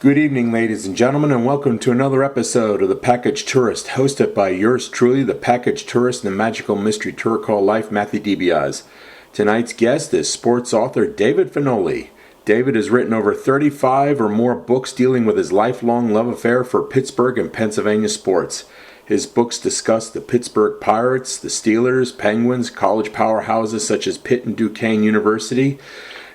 Good evening, ladies and gentlemen, and welcome to another episode of The Package Tourist, hosted by yours truly, the Package Tourist and the magical mystery tour called Life, Matthew DiBiase. Tonight's guest is sports author David Finoli. David has written over 35 or more books dealing with his lifelong love affair for Pittsburgh and Pennsylvania sports. His books discuss the Pittsburgh Pirates, the Steelers, Penguins, college powerhouses such as Pitt and Duquesne University.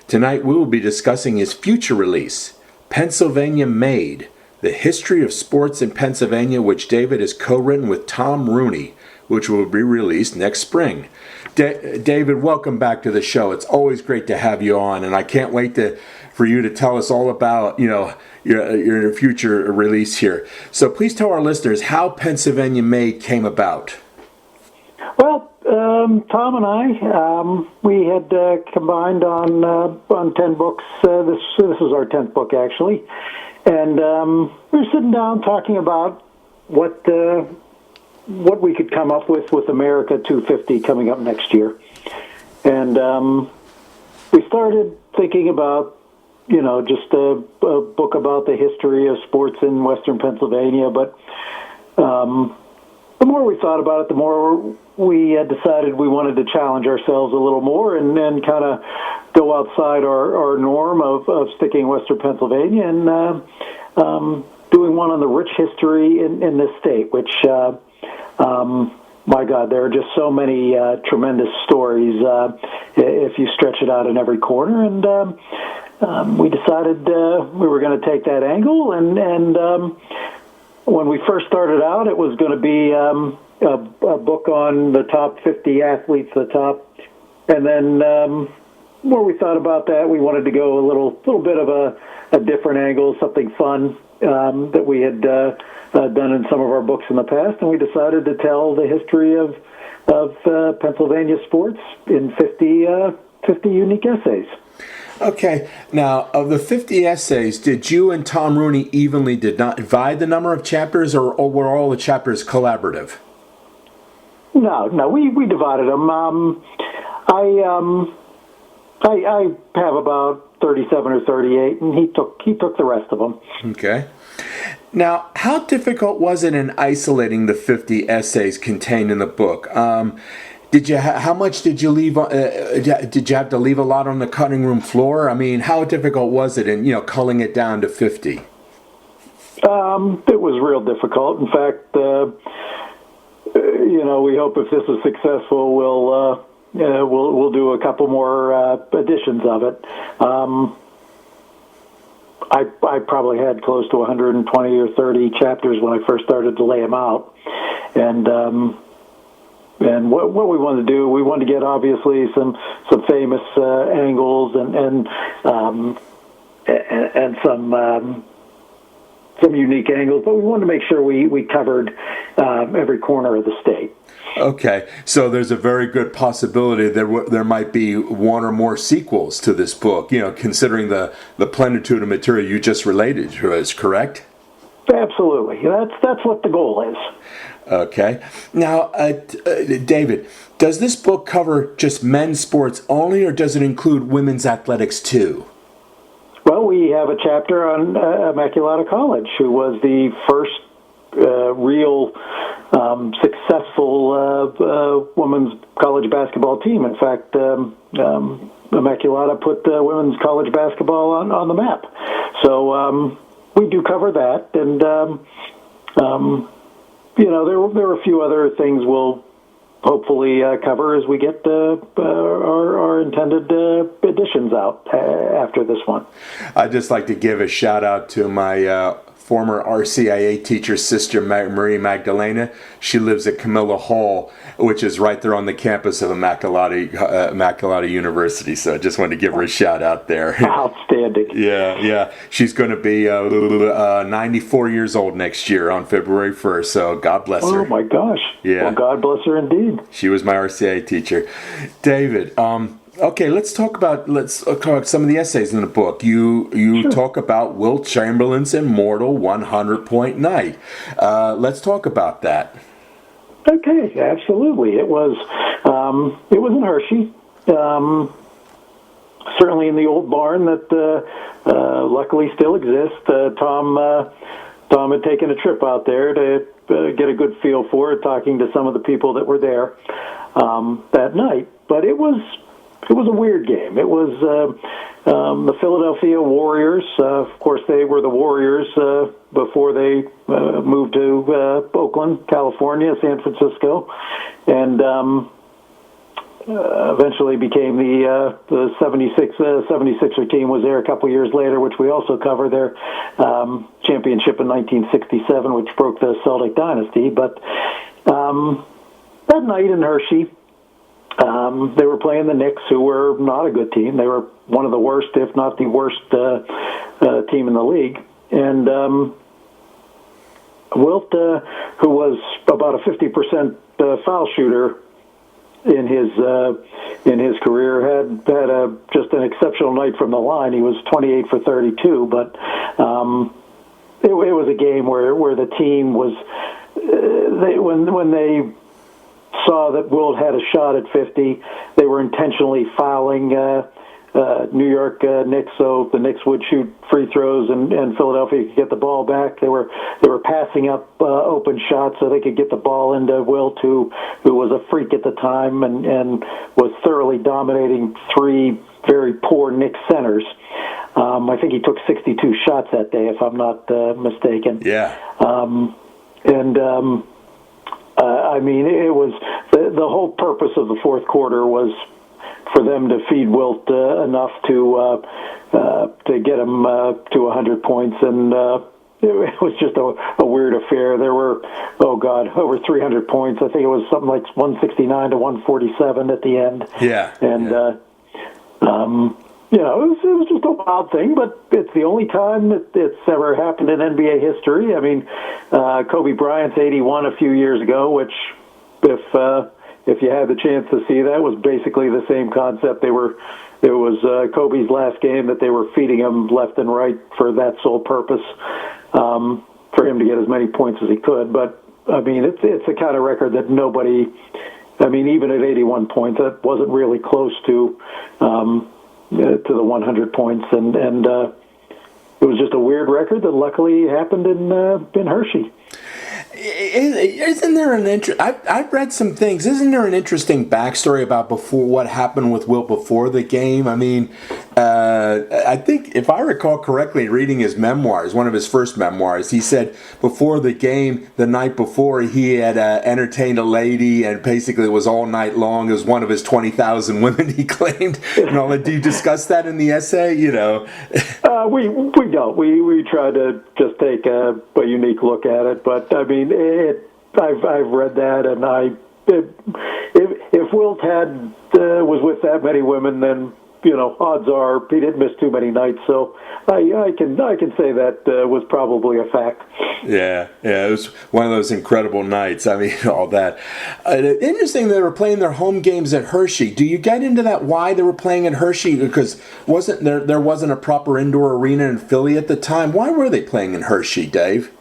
Tonight we will be discussing his future release, Pennsylvania Made, the history of sports in Pennsylvania, which David has co-written with Tom Rooney, which will be released next spring. David, welcome back to the show. It's always great to have you on, and I can't wait for you to tell us all about your future release here. So please tell our listeners how Pennsylvania Made came about. Well, Tom and I, we had combined on 10 books. This is our 10th book, actually. And we were sitting down talking about what we could come up with America 250 coming up next year. And we started thinking about, just a book about the history of sports in Western Pennsylvania. But the more we thought about it, the more we decided we wanted to challenge ourselves a little more and kind of go outside our norm of sticking Western Pennsylvania and doing one on the rich history in this state, which, my God, there are just so many tremendous stories if you stretch it out in every corner. And we decided we were going to take that angle. And when we first started out, it was going to be a book on the top 50 athletes, and then more we thought about that, we wanted to go a little bit of a different angle, something fun that we had done in some of our books in the past, and we decided to tell the history of Pennsylvania sports in 50 unique essays. Okay, now, of the 50 essays, did you and Tom Rooney evenly divide the number of chapters, or were all the chapters collaborative? No, we divided them. I have about 37 or 38, and he took the rest of them. Okay. Now, how difficult was it in isolating the 50 essays contained in the book? How much did you leave? Did you have to leave a lot on the cutting room floor? I mean, how difficult was it in culling it down to 50? It was real difficult. In fact, we hope if this is successful, we'll do a couple more editions of it. I probably had close to 120 or 30 chapters when I first started to lay them out, and what we wanted to do, we wanted to get obviously some famous angles and some unique angles, but we wanted to make sure we covered every corner of the state. Okay, so there's a very good possibility that there might be one or more sequels to this book, considering the plenitude of material you just related to us, correct? Absolutely. That's what the goal is. Okay. Now, David, does this book cover just men's sports only, or does it include women's athletics too? Well, we have a chapter on Immaculata College, who was the first real successful women's college basketball team. In fact, Immaculata put women's college basketball on the map. So we do cover that, and there were a few other things we'll hopefully cover as we get our intended editions out after this one. I'd just like to give a shout out to my former RCIA teacher, Sister Marie Magdalena. She lives at Camilla Hall, which is right there on the campus of Immaculata University. So I just wanted to give her a shout out there. Outstanding. Yeah. She's going to be 94 years old next year on February 1st. So God bless her. Oh my gosh. Yeah. Well, God bless her indeed. She was my RCIA teacher. David, okay, let's talk about some of the essays in the book. You Sure. talk about Wilt Chamberlain's immortal 100-point night. Let's talk about that. Okay, absolutely. It was in Hershey, certainly in the old barn that luckily still exist. Tom had taken a trip out there to get a good feel for it, talking to some of the people that were there that night. But it was a weird game. It was the Philadelphia Warriors. Of course, they were the Warriors before they moved to Oakland, California, San Francisco, and eventually became the 76er team. Was there a couple years later, which we also cover their championship in 1967, which broke the Celtic dynasty. But that night in Hershey, they were playing the Knicks, who were not a good team. They were one of the worst, if not the worst, team in the league. And Wilt, who was about a 50% foul shooter in his career, had just an exceptional night from the line. He was 28 for 32, but it was a game where the team was when they saw that Wilt had a shot at 50, they were intentionally fouling New York Knicks, so the Knicks would shoot free throws and Philadelphia could get the ball back. They were passing up open shots so they could get the ball into Wilt, who was a freak at the time and was thoroughly dominating three very poor Knicks centers. I think he took 62 shots that day, if I'm not mistaken. Yeah. I mean, it was the whole purpose of the fourth quarter was for them to feed Wilt enough to get him to 100 points, and it was just a weird affair. There were, over 300 points. I think it was something like 169 to 147 at the end. Yeah. And it was just a wild thing, but it's the only time that it's ever happened in NBA history. I mean, Kobe Bryant's 81 a few years ago, which, if you had the chance to see that, was basically the same concept. It was Kobe's last game that they were feeding him left and right for that sole purpose, for him to get as many points as he could. But I mean, it's the kind of record that nobody. I mean, even at 81 points, that wasn't really close to the 100 points, and it was just a weird record that luckily happened in Hershey. Isn't there I've read some things. Isn't there an interesting backstory about what happened with Wilt before the game? I mean, I think if I recall correctly, reading his memoirs, one of his first memoirs, he said before the game, the night before, he had entertained a lady, and basically it was all night long. It was one of his 20,000 women, he claimed. And all that. Do you discuss that in the essay? We don't. We try to just take a unique look at it, but I mean, I've read that, and if Wilt was with that many women, then odds are he didn't miss too many nights. So I can say that was probably a fact. Yeah, it was one of those incredible nights. I mean, all that. Interesting, they were playing their home games at Hershey. Do you get into that? Why they were playing at Hershey? Because there wasn't a proper indoor arena in Philly at the time. Why were they playing in Hershey, Dave?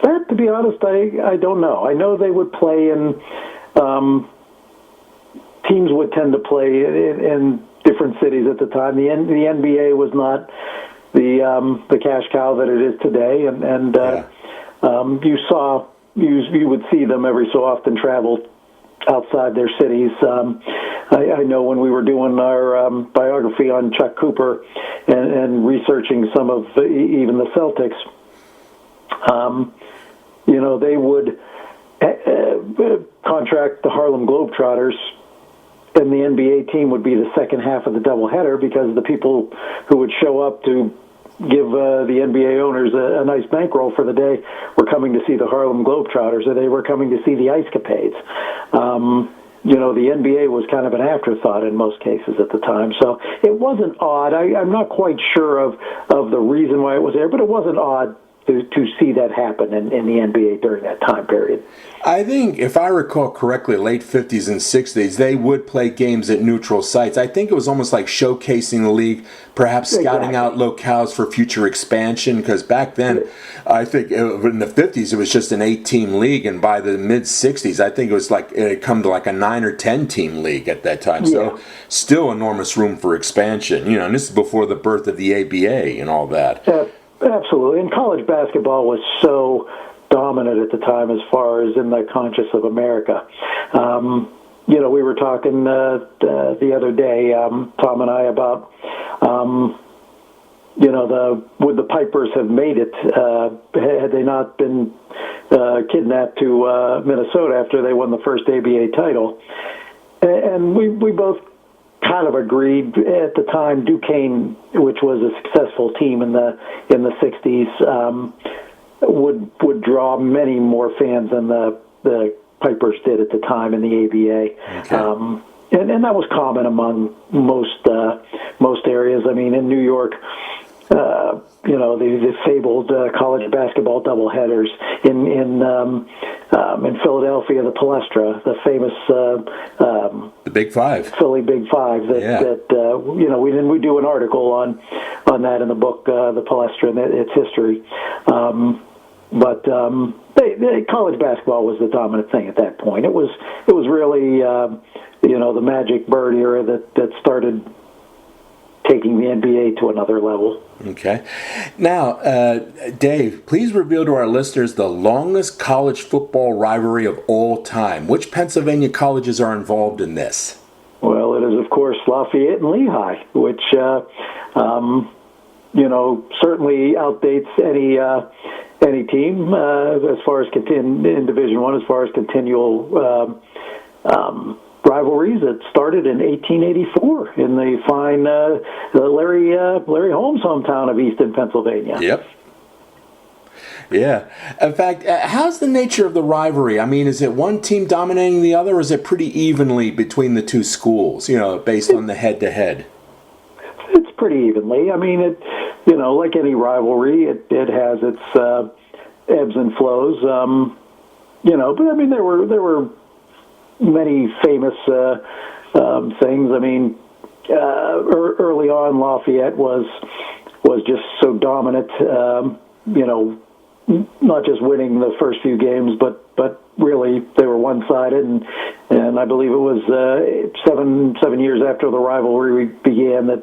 That, to be honest, I don't know. I know they would play in. Teams would tend to play in different cities at the time. The NBA was not the cash cow that it is today, and you would see them every so often travel outside their cities. I know when we were doing our biography on Chuck Cooper and researching some of even the Celtics, they would contract the Harlem Globetrotters, and the NBA team would be the second half of the doubleheader, because the people who would show up to give the NBA owners a nice bankroll for the day were coming to see the Harlem Globetrotters, or they were coming to see the Ice Capades. The NBA was kind of an afterthought in most cases at the time, so it wasn't odd. I'm not quite sure of the reason why it was there, but it wasn't odd to see that happen in the NBA during that time period. I think, if I recall correctly, late 50s and 60s, they would play games at neutral sites. I think it was almost like showcasing the league, perhaps scouting out locales for future expansion, because back then, I think in the 50s, it was just an 8-team league, and by the mid-60s, I think it was like it had come to like a 9 or 10-team league at that time. So still enormous room for expansion, and this is before the birth of the ABA and all that. Absolutely, and college basketball was so dominant at the time as far as in the conscious of America. We were talking the other day, Tom and I, about would the Pipers have made it had they not been kidnapped to Minnesota after they won the first ABA title? And we both kind of agreed at the time. Duquesne, which was a successful team in the 60s, would draw many more fans than the Pipers did at the time in the ABA. Okay. And that was common among most areas. I mean, in New York, the fabled college basketball doubleheaders. In Philadelphia, the Palestra, the famous the Big Five, Philly Big Five. We do an article on that in the book, the Palestra and its history. But college basketball was the dominant thing at that point. It was really the Magic Bird era that started taking the NBA to another level. Okay. Now, Dave, please reveal to our listeners the longest college football rivalry of all time. Which Pennsylvania colleges are involved in this? Well, it is, of course, Lafayette and Lehigh, which, certainly outdates any team as far as in Division I, as far as continual rivalries. It started in 1884 in the fine Larry Holmes' hometown of Easton, Pennsylvania. Yep. Yeah. In fact, how's the nature of the rivalry? I mean, is it one team dominating the other, or is it pretty evenly between the two schools, based on the head-to-head? It's pretty evenly. I mean, like any rivalry, it has its ebbs and flows. But I mean, there were many famous things. I mean, early on, Lafayette was just so dominant. Not just winning the first few games, but really they were one-sided, and I believe it was 7 years after the rivalry began that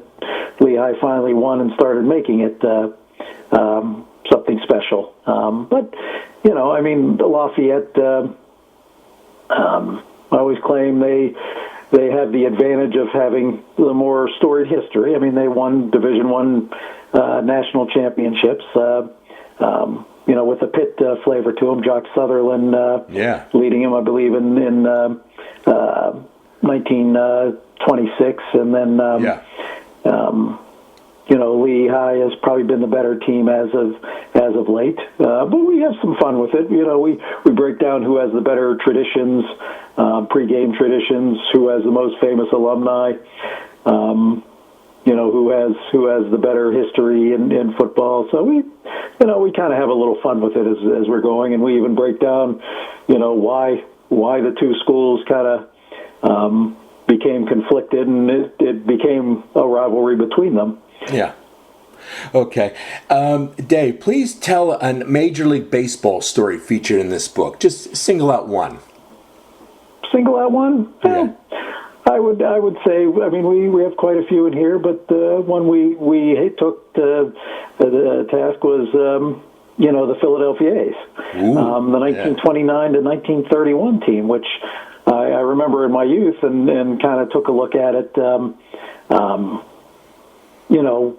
Lehigh finally won and started making it something special. But I mean, Lafayette. I always claim they have the advantage of having the more storied history. I mean, they won Division I national championships. With a Pitt flavor to them. Jock Sutherland leading him, I believe, in 1926, and then Lehigh has probably been the better team as of late. But we have some fun with it. We break down who has the better traditions, pregame traditions, who has the most famous alumni. Who has the better history in football. So we kind of have a little fun with it as we're going, and we even break down, why the two schools kind of became conflicted, and it became a rivalry between them. Yeah. Okay. Dave, please tell a Major League Baseball story featured in this book. Just single out one. Single out one? Yeah. I would say, I mean, we have quite a few in here, but the one we took to task was, the Philadelphia A's. Ooh, the 1929 to 1931 team, which I remember in my youth and kind of took a look at it.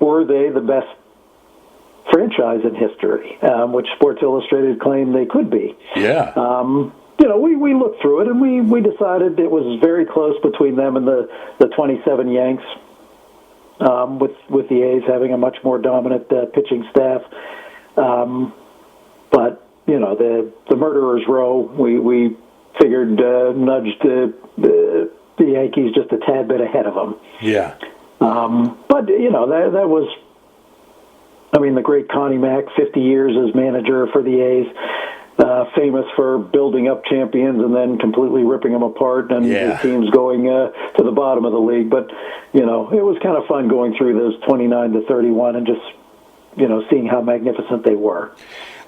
Were they the best franchise in history, which Sports Illustrated claimed they could be? Yeah. We looked through it, and we decided it was very close between them and the 27 Yanks, with the A's having a much more dominant pitching staff. But the Murderers Row, we figured nudged the Yankees just a tad bit ahead of them. Yeah. But that was. I mean, the great Connie Mack, 50 years as manager for the A's, famous for building up champions and then completely ripping them apart and the teams going to the bottom of the league. But, it was kind of fun going through those 29 to 31 and just, seeing how magnificent they were.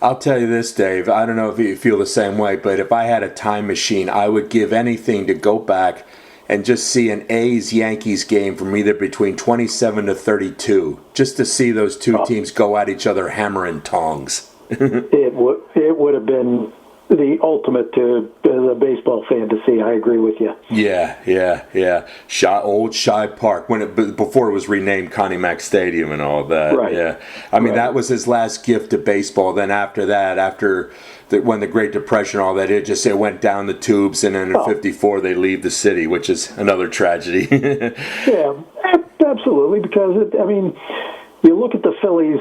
I'll tell you this, Dave. I don't know if you feel the same way, but if I had a time machine, I would give anything to go back and just see an A's-Yankees game from either between 27 to 32, just to see those two teams go at each other hammer and tongs. It would have been the ultimate to the baseball fan to see. I agree with you. Yeah. Old Shive Park before it was renamed Connie Mack Stadium and all of that. Right. Yeah, I mean that was his last gift to baseball. Then after that, when the Great Depression, all that, it went down the tubes, and then in '54 they leave the city, which is another tragedy. Yeah, absolutely. Because you look at the Phillies'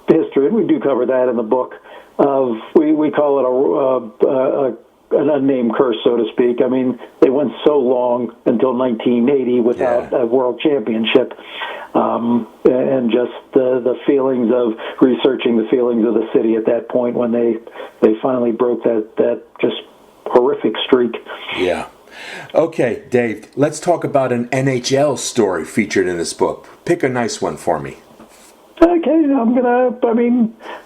history, and we do cover that in the book. We call it an unnamed curse, so to speak. I mean, they went so long until 1980 without a world championship, and just the feelings of researching the feelings of the city at that point when they finally broke that just horrific streak. Yeah. Okay, Dave, let's talk about an NHL story featured in this book. Pick a nice one for me. Okay,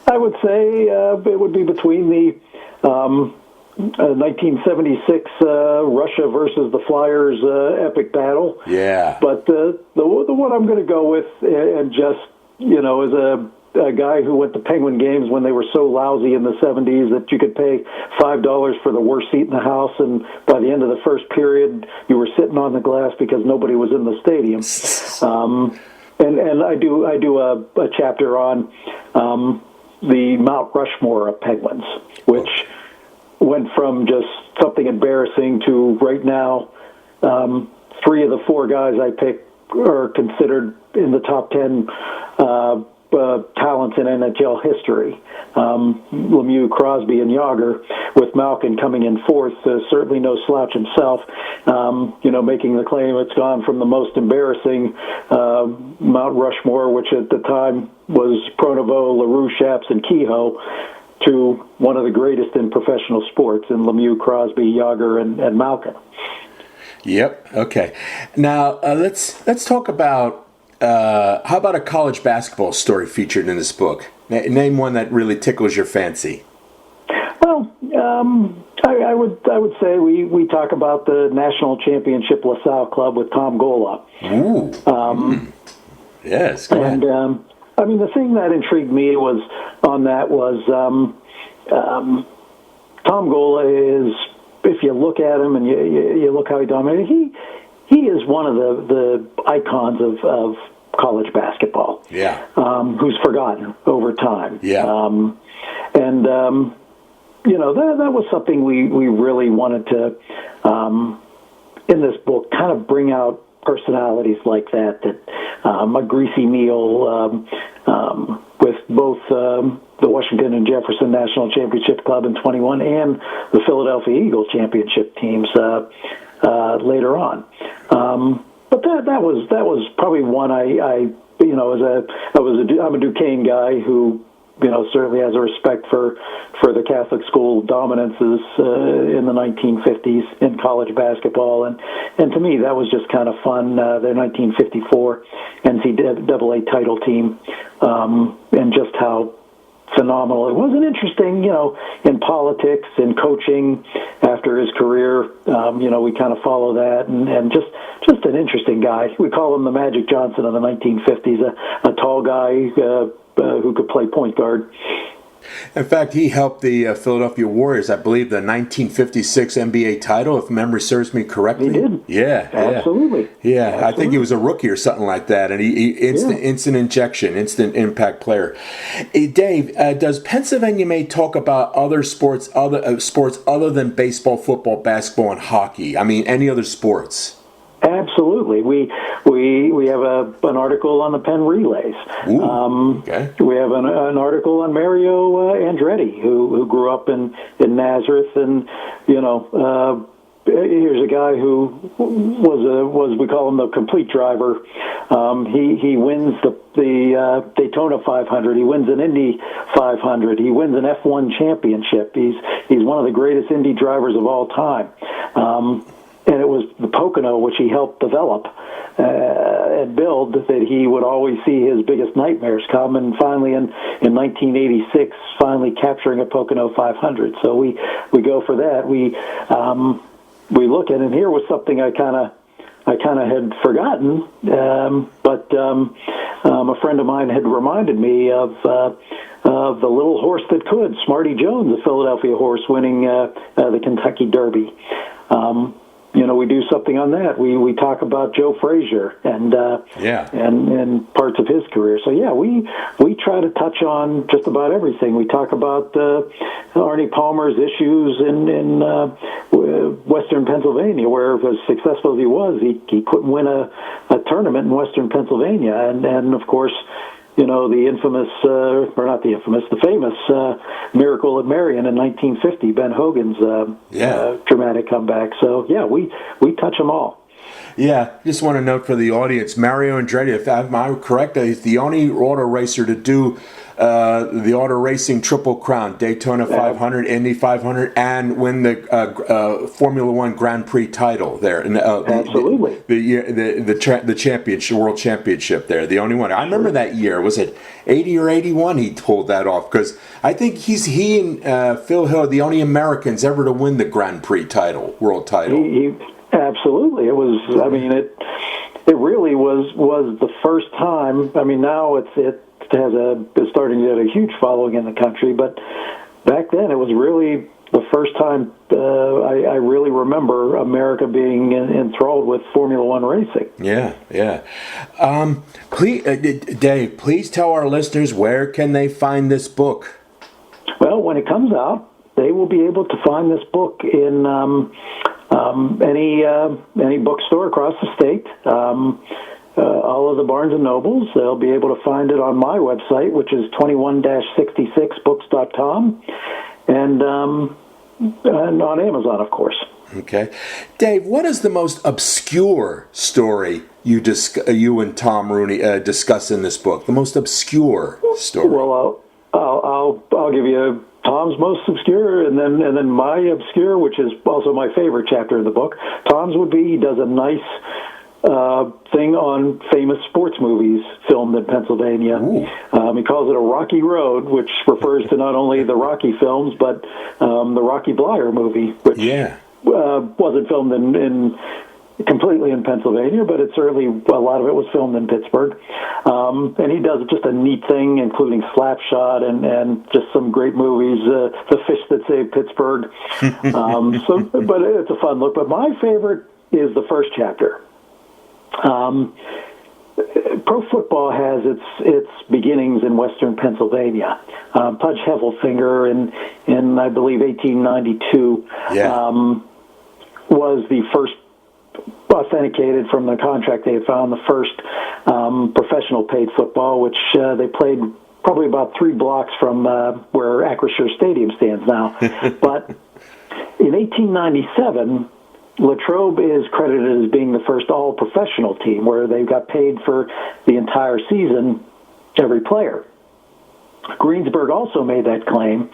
I would say it would be between the 1976 Russia versus the Flyers epic battle. Yeah. But the one I'm going to go with, and just, as a guy who went to Penguin games when they were so lousy in the 70s that you could pay $5 for the worst seat in the house, and by the end of the first period, you were sitting on the glass because nobody was in the stadium. And I do a chapter on the Mount Rushmore of Penguins, which went from just something embarrassing to right now, 3 of the 4 guys I pick are considered in the top 10 talents in NHL history. Lemieux, Crosby, and Yager, with Malkin coming in fourth, certainly no slouch himself, making the claim it's gone from the most embarrassing Mount Rushmore, which at the time was Pronovo, LaRue, Shaps, and Kehoe, to one of the greatest in professional sports in Lemieux, Crosby, Yager, and Malkin. Yep. Okay. Now let's talk about how about a college basketball story featured in this book? Name one that really tickles your fancy. Well, I would say we talk about the national championship LaSalle club with Tom Gola. Ooh. Yes. Go ahead. And the thing that intrigued me was Tom Gola is, if you look at him and you look how he dominated, he is one of the icons of college basketball. Yeah. Who's forgotten over time. Yeah. That was something we really wanted to, in this book, kind of bring out personalities like that a Greasy Neal, with both the Washington and Jefferson National Championship Club in 21 and the Philadelphia Eagles championship teams later on. But that was probably one I'm a Duquesne guy who certainly has a respect for the Catholic school dominances in the 1950s in college basketball, and to me that was just kind of fun. Their 1954 NCAA title team, and just how phenomenal it was. And interesting, in politics and coaching after his career, we kind of follow that, and just an interesting guy. We call him the Magic Johnson of the 1950s, a tall guy who could play point guard. In fact, he helped the Philadelphia Warriors, I believe, the 1956 NBA title, if memory serves me correctly. He did. Yeah. Absolutely. Yeah, Absolutely. I think he was a rookie or something like that, and he instant injection, instant impact player. Hey, Dave, does Pennsylvania May talk about other sports other than baseball, football, basketball, and hockey? I mean, any other sports? Absolutely. We have an article on the Penn Relays. Ooh, okay. We have an article on Mario Andretti, who grew up in Nazareth, and here's a guy who was we call him the complete driver. He wins the Daytona 500. He wins an Indy 500. He wins an F1 championship. He's one of the greatest Indy drivers of all time. And it was the Pocono, which he helped develop and build, that he would always see his biggest nightmares come. And finally, in 1986, finally capturing a Pocono 500. So we go for that. We look at, and here was something I kind of had forgotten, but a friend of mine had reminded me of the little horse that could, Smarty Jones, the Philadelphia horse, winning the Kentucky Derby. We do something on that. We talk about Joe Frazier and parts of his career. So we try to touch on just about everything. We talk about Arnie Palmer's issues in Western Pennsylvania, where as successful as he was, he couldn't win a tournament in Western Pennsylvania, and of course, the infamous, the famous Miracle at Marion in 1950, Ben Hogan's dramatic comeback. So, we touch them all. Yeah, just want to note for the audience, Mario Andretti, if I'm correct, is the only auto racer to do the auto racing Triple Crown, Daytona 500, Indy 500, and win the Formula One Grand Prix title there. And, absolutely. The championship, world championship there, the only one. I remember that year. Was it 80 or 81 he pulled that off? Because I think he and Phil Hill are the only Americans ever to win the Grand Prix title, world title. Absolutely. It was, it really was the first time. Now it's starting to get a huge following in the country, but back then it was really the first time I really remember America being enthralled with Formula One racing. Yeah. Please, Dave, please tell our listeners, where can they find this book? Well, when it comes out, they will be able to find this book in any bookstore across the state. All of the Barnes & Nobles. They'll be able to find it on my website, which is 21-66books.com, and on Amazon, of course. Okay. Dave, what is the most obscure story you and Tom Rooney discuss in this book? The most obscure story? Well, I'll give you Tom's most obscure, and then my obscure, which is also my favorite chapter of the book. Tom's would be, he does a nice thing on famous sports movies filmed in Pennsylvania. He calls it a Rocky Road, which refers to not only the Rocky films, but the Rocky Blyer movie, which wasn't filmed in completely in Pennsylvania, but it certainly, a lot of it was filmed in Pittsburgh. And he does just a neat thing, including Slapshot and just some great movies, The Fish That Saved Pittsburgh. But it's a fun look. But my favorite is the first chapter. Pro football has its beginnings in Western Pennsylvania. Pudge Heffelfinger in I believe 1892 was the first, authenticated from the contract they had found, the first professional paid football, which they played probably about 3 blocks from where Acrisure Stadium stands now. But in 1897, Latrobe is credited as being the first all-professional team, where they got paid for the entire season, every player. Greensburg also made that claim,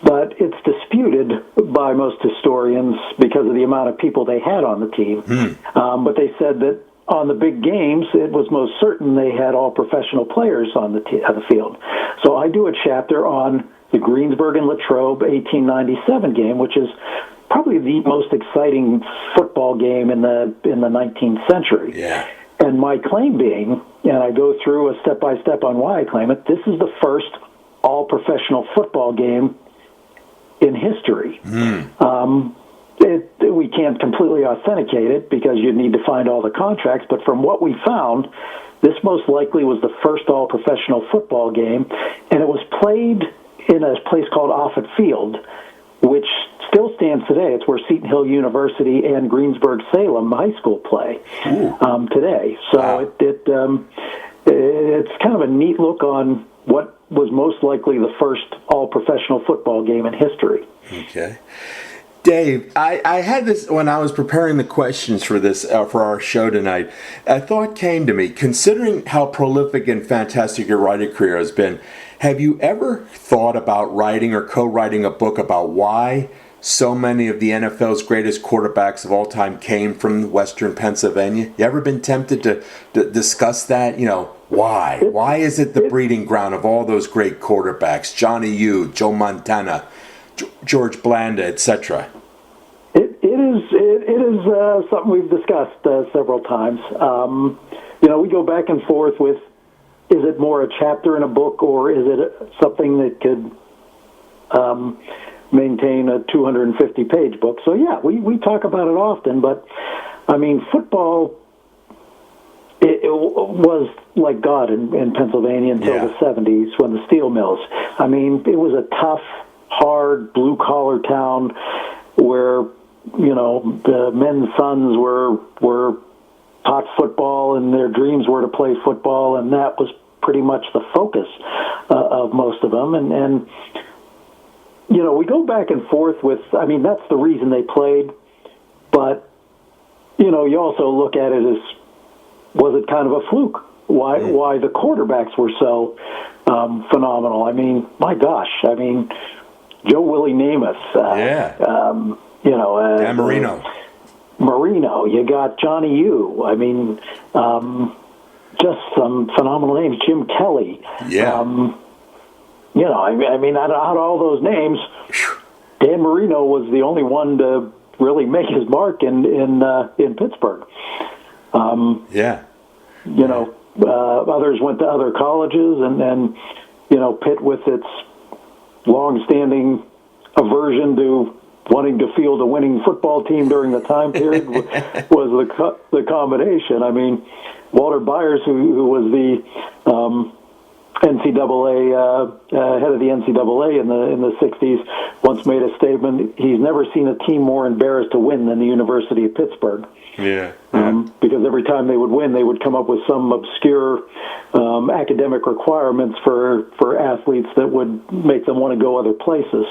but it's disputed by most historians because of the amount of people they had on the team. But they said that on the big games, it was most certain they had all professional players on the field. So I do a chapter on the Greensburg and Latrobe 1897 game, which is probably the most exciting football game in the 19th century. Yeah. And my claim being, and I go through a step-by-step on why I claim it, this is the first all-professional football game in history. We can't completely authenticate it because you'd need to find all the contracts, but from what we found, this most likely was the first all-professional football game, and it was played in a place called Offutt Field, which still stands today. It's where Seton Hill University and Greensburg-Salem High School play today. So it's kind of a neat look on what was most likely the first all-professional football game in history. Okay. Dave, I had this when I was preparing the questions for this for our show tonight. A thought came to me, considering how prolific and fantastic your writing career has been. Have you ever thought about writing or co-writing a book about why so many of the NFL's greatest quarterbacks of all time came from Western Pennsylvania? You ever been tempted to discuss that? You know, why? Why is it the breeding ground of all those great quarterbacks? Johnny U, Joe Montana, George Blanda, etc. It is something we've discussed several times. We go back and forth with, is it more a chapter in a book, or is it something that could maintain a 250-page book? So yeah, we talk about it often, but I mean, football, it was like God in Pennsylvania until the 70s when the steel mills. I mean, it was a tough, hard, blue-collar town where, the men's sons were taught football and their dreams were to play football, and that was pretty much the focus of most of them. And we go back and forth with, I mean, that's the reason they played, but, you also look at it as, was it kind of a fluke? Why the quarterbacks were so phenomenal? I mean, my gosh, Joe Willie Namath. Dan Marino. You got Johnny U. I mean, just some phenomenal names. Jim Kelly. Yeah. Out of all those names, Dan Marino was the only one to really make his mark in Pittsburgh. Others went to other colleges, and Pitt, with its long-standing aversion to wanting to field a winning football team during the time period, was the combination. I mean, Walter Byers, who was the NCAA head of the NCAA in the 60s, once made a statement. He's never seen a team more embarrassed to win than the University of Pittsburgh. Because every time they would win, they would come up with some obscure academic requirements for athletes that would make them want to go other places.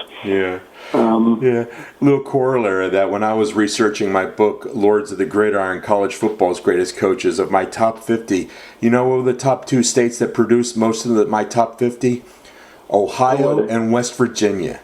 Little corollary of that, when I was researching my book, Lords of the Gridiron, College Football's Greatest Coaches, of my top 50, what were the top two states that produced most of my top 50? Ohio and West Virginia.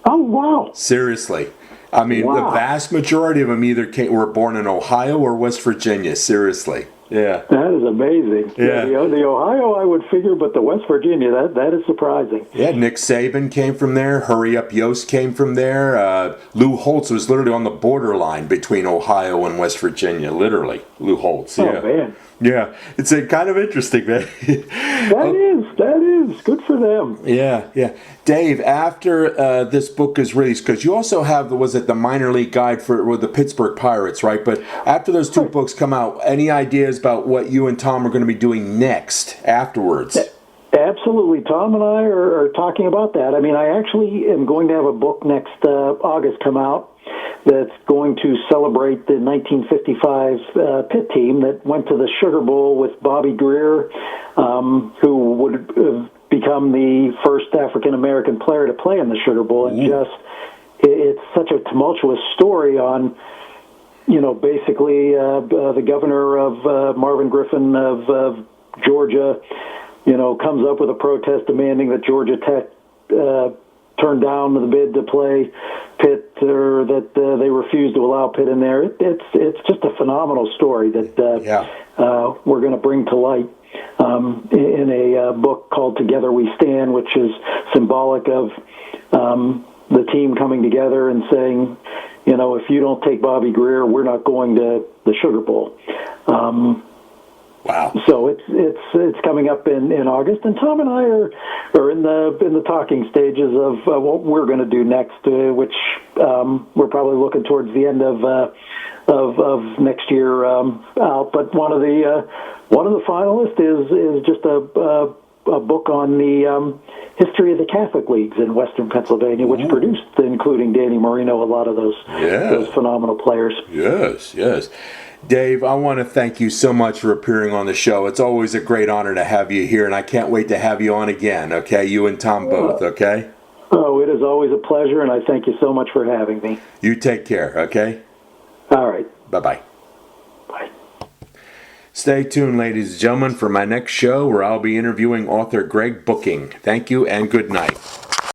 Oh, wow. Seriously. I mean, the vast majority of them either were born in Ohio or West Virginia. Seriously. Yeah. That is amazing. Yeah. The Ohio, I would figure, but the West Virginia, that is surprising. Yeah, Nick Saban came from there. Hurry Up Yost came from there. Lou Holtz was literally on the borderline between Ohio and West Virginia. Literally, Lou Holtz. Yeah. Oh, man. Yeah, it's kind of interesting, man. That is good for them. Yeah. Dave, after this book is released, because you also have the minor league guide for the Pittsburgh Pirates, right? But after those two books come out, any ideas about what you and Tom are going to be doing next afterwards? Absolutely. Tom and I are talking about that. I mean, I actually am going to have a book next August come out that's going to celebrate the 1955 Pitt team that went to the Sugar Bowl with Bobby Greer, who would have become the first African-American player to play in the Sugar Bowl. And it's such a tumultuous story on, basically the governor of Marvin Griffin of Georgia, comes up with a protest demanding that Georgia Tech turned down the bid to play Pitt, or that they refused to allow Pitt in there. It's just a phenomenal story that we're going to bring to light in a book called Together We Stand, which is symbolic of the team coming together and saying, if you don't take Bobby Greer, we're not going to the Sugar Bowl. Wow! So it's coming up in August, and Tom and I are in the talking stages of what we're going to do next, which we're probably looking towards the end of next year out. But one of the finalists is just a book on the history of the Catholic leagues in Western Pennsylvania, which produced, including Danny Marino, a lot of those phenomenal players. Yes. Dave, I want to thank you so much for appearing on the show. It's always a great honor to have you here, and I can't wait to have you on again, okay? You and Tom both, okay? Oh, it is always a pleasure, and I thank you so much for having me. You take care, okay? All right. Bye-bye. Bye. Stay tuned, ladies and gentlemen, for my next show where I'll be interviewing author Greg Booking. Thank you and good night.